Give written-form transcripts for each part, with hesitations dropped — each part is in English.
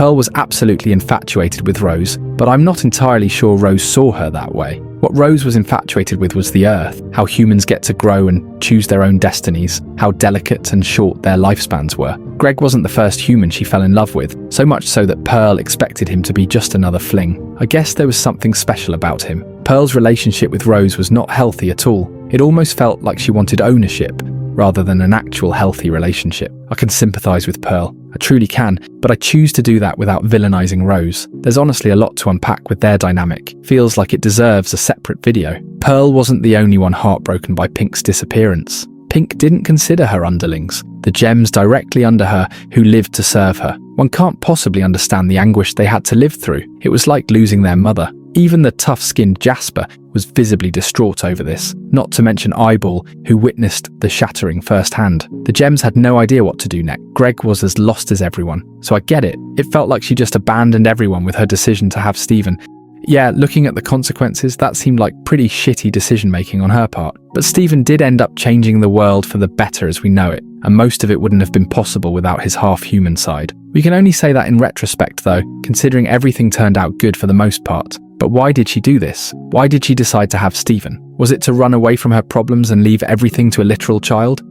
Pearl was absolutely infatuated with Rose, but I'm not entirely sure Rose saw her that way. What Rose was infatuated with was the Earth, how humans get to grow and choose their own destinies, how delicate and short their lifespans were. Greg wasn't the first human she fell in love with, so much so that Pearl expected him to be just another fling. I guess there was something special about him. Pearl's relationship with Rose was not healthy at all. It almost felt like she wanted ownership, rather than an actual healthy relationship. I can sympathise with Pearl. I truly can, but I choose to do that without villainizing Rose. There's honestly a lot to unpack with their dynamic. Feels like it deserves a separate video. Pearl wasn't the only one heartbroken by Pink's disappearance. Pink didn't consider her underlings, the gems directly under her who lived to serve her. One can't possibly understand the anguish they had to live through. It was like losing their mother. Even the tough-skinned Jasper was visibly distraught over this, not to mention Eyeball, who witnessed the shattering firsthand. The gems had no idea what to do next. Greg was as lost as everyone, so I get it. It felt like she just abandoned everyone with her decision to have Steven. Yeah, looking at the consequences, that seemed like pretty shitty decision-making on her part. But Steven did end up changing the world for the better as we know it, and most of it wouldn't have been possible without his half-human side. We can only say that in retrospect though, considering everything turned out good for the most part. But why did she do this? Why did she decide to have Steven? Was it to run away from her problems and leave everything to a literal child?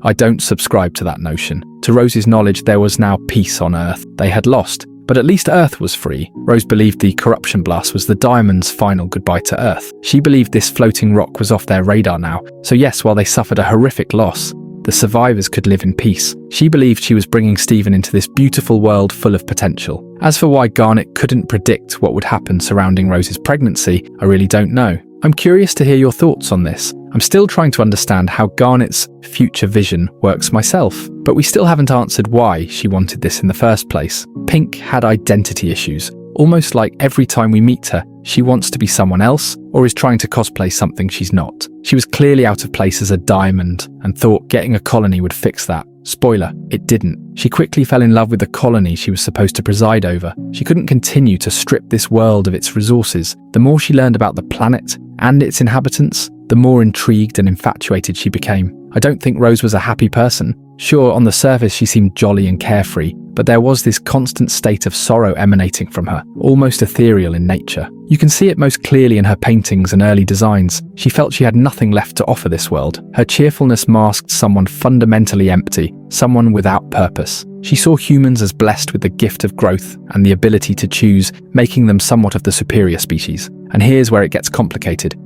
I don't subscribe to that notion. To Rose's knowledge, there was now peace on Earth. They had lost, but at least Earth was free. Rose believed the corruption blast was the Diamond's final goodbye to Earth. She believed this floating rock was off their radar now. So yes, while they suffered a horrific loss, the survivors could live in peace. She believed she was bringing Steven into this beautiful world full of potential. As for why Garnet couldn't predict what would happen surrounding Rose's pregnancy, I really don't know. I'm curious to hear your thoughts on this. I'm still trying to understand how Garnet's future vision works myself, but we still haven't answered why she wanted this in the first place. Pink had identity issues. Almost like every time we meet her, she wants to be someone else or is trying to cosplay something she's not. She was clearly out of place as a diamond and thought getting a colony would fix that. Spoiler, it didn't. She quickly fell in love with the colony she was supposed to preside over. She couldn't continue to strip this world of its resources. The more she learned about the planet and its inhabitants, the more intrigued and infatuated she became. I don't think Rose was a happy person. Sure, on the surface she seemed jolly and carefree, but there was this constant state of sorrow emanating from her, almost ethereal in nature. You can see it most clearly in her paintings and early designs. She felt she had nothing left to offer this world. Her cheerfulness masked someone fundamentally empty, someone without purpose. She saw humans as blessed with the gift of growth and the ability to choose, making them somewhat of the superior species. And here's where it gets complicated.